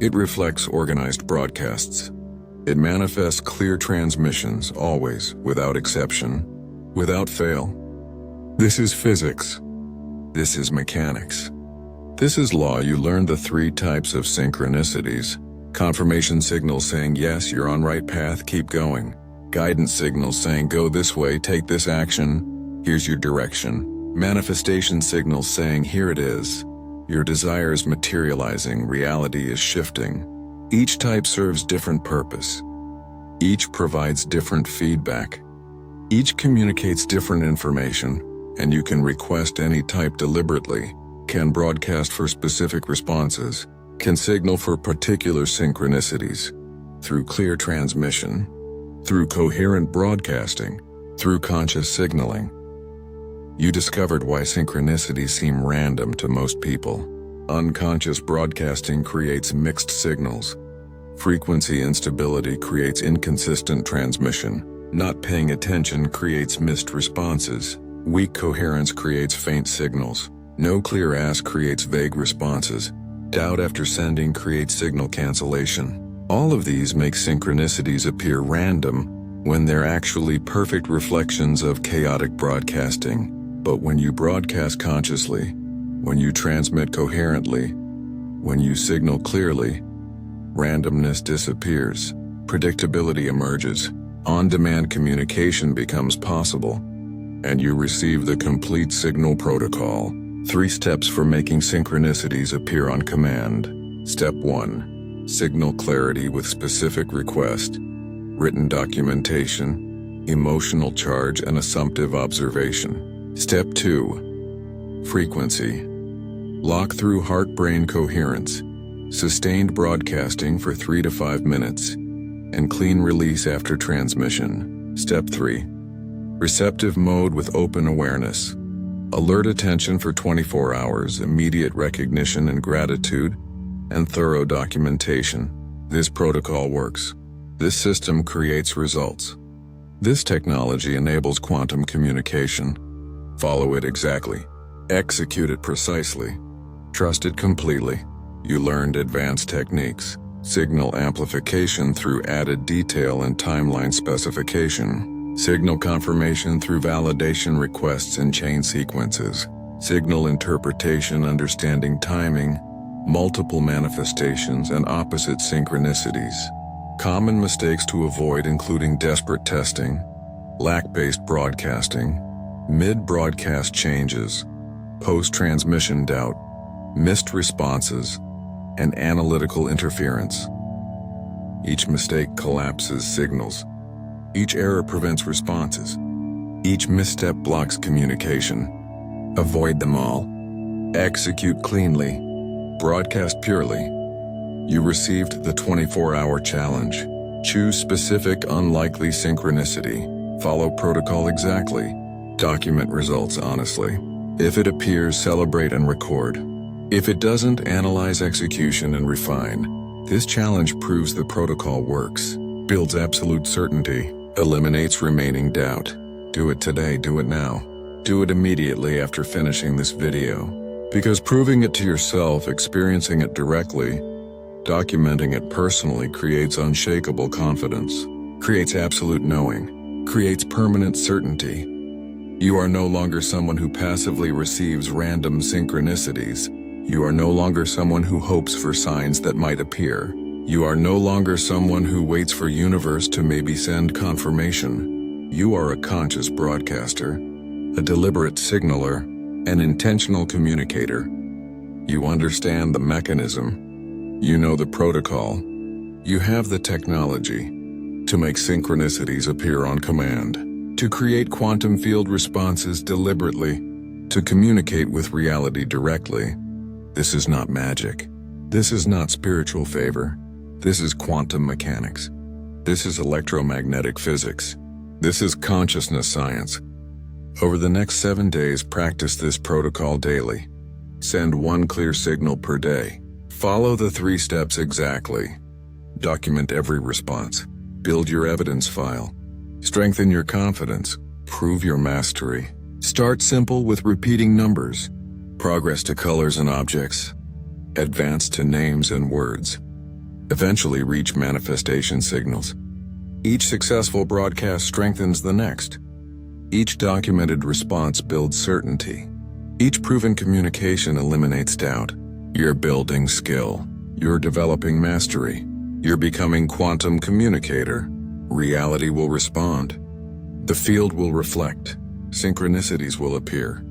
It reflects organized broadcasts. It manifests clear transmissions, always, without exception, without fail. This is physics. This is mechanics. This is law. You learned the 3 types of synchronicities. Confirmation signals saying, yes, you're on right path, keep going. Guidance signals saying, go this way, take this action, here's your direction. Manifestation signals saying, here it is. Your desire is materializing, reality is shifting. Each type serves different purpose. Each provides different feedback. Each communicates different information, and you can request any type deliberately, can broadcast for specific responses, can signal for particular synchronicities, through clear transmission, through coherent broadcasting, through conscious signaling. You discovered why synchronicities seem random to most people. Unconscious broadcasting creates mixed signals. Frequency instability creates inconsistent transmission. Not paying attention creates missed responses. Weak coherence creates faint signals. No clear ask creates vague responses. Doubt after sending creates signal cancellation. All of these make synchronicities appear random when they're actually perfect reflections of chaotic broadcasting. But when you broadcast consciously, when you transmit coherently, when you signal clearly, randomness disappears, predictability emerges, On-demand communication becomes possible, and you receive the complete signal protocol. 3 steps for making synchronicities appear on command. Step 1. Signal clarity with specific request, written documentation, emotional charge, and assumptive observation. Step 2. Frequency. Lock through heart-brain coherence, sustained broadcasting for 3 to 5 minutes, and clean release after transmission. Step 3. Receptive mode with open awareness. Alert attention for 24 hours, immediate recognition and gratitude, and thorough documentation. This protocol works. This system creates results. This technology enables quantum communication. Follow it exactly. Execute it precisely. Trust it completely. You learned advanced techniques. Signal amplification through added detail and timeline specification. Signal confirmation through validation requests and chain sequences. Signal interpretation understanding timing, multiple manifestations, and opposite synchronicities. Common mistakes to avoid including desperate testing, lack-based broadcasting, mid-broadcast changes, post-transmission doubt, missed responses, and analytical interference. Each mistake collapses signals. Each error prevents responses. Each misstep blocks communication. Avoid them all. Execute cleanly. Broadcast purely. You received the 24-hour challenge. Choose specific, unlikely synchronicity. Follow protocol exactly. Document results honestly. If it appears, celebrate and record. If it doesn't, analyze execution and refine. This challenge proves the protocol works, builds absolute certainty, eliminates remaining doubt. Do it today, do it now. Do it immediately after finishing this video. Because proving it to yourself, experiencing it directly, documenting it personally creates unshakable confidence, creates absolute knowing, creates permanent certainty. You are no longer someone who passively receives random synchronicities. You are no longer someone who hopes for signs that might appear. You are no longer someone who waits for universe to maybe send confirmation. You are a conscious broadcaster, a deliberate signaler, an intentional communicator. You understand the mechanism. You know the protocol. You have the technology to make synchronicities appear on command, to create quantum field responses deliberately, to communicate with reality directly. This is not magic. This is not spiritual favor. This is quantum mechanics. This is electromagnetic physics. This is consciousness science. Over the next 7 days, practice this protocol daily. Send 1 clear signal per day. Follow the 3 steps exactly. Document every response. Build your evidence file. Strengthen your confidence. Prove your mastery. Start simple with repeating numbers. Progress to colors and objects. Advance to names and words. Eventually reach manifestation signals. Each successful broadcast strengthens the next. Each documented response builds certainty. Each proven communication eliminates doubt. You're building skill. You're developing mastery. You're becoming quantum communicator. Reality will respond. The field will reflect. Synchronicities will appear.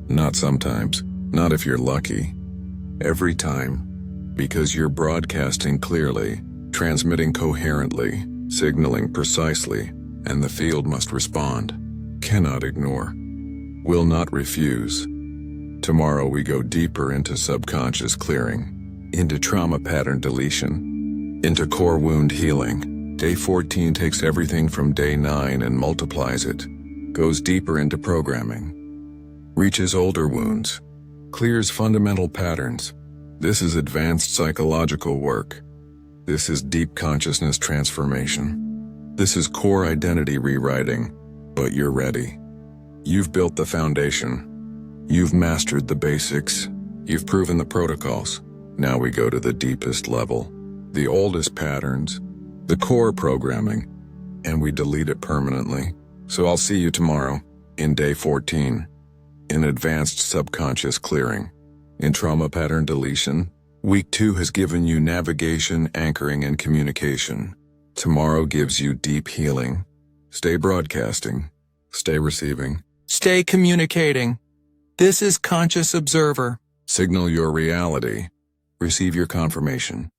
Not sometimes. Not if you're lucky. Every time. Because you're broadcasting clearly, transmitting coherently, signaling precisely, and the field must respond. Cannot ignore. Will not refuse. Tomorrow we go deeper into subconscious clearing, into trauma pattern deletion, into core wound healing. Day 14 takes everything from day 9 and multiplies it, goes deeper into programming, reaches older wounds, clears fundamental patterns. This is advanced psychological work. This is deep consciousness transformation. This is core identity rewriting. But you're ready. You've built the foundation. You've mastered the basics. You've proven the protocols. Now we go to the deepest level, the oldest patterns, the core programming, and we delete it permanently. So I'll see you tomorrow, in day 14, in advanced subconscious clearing. In trauma pattern deletion, week 2 has given you navigation, anchoring, and communication. Tomorrow gives you deep healing. Stay broadcasting. Stay receiving. Stay communicating. This is Conscious Observer. Signal your reality. Receive your confirmation.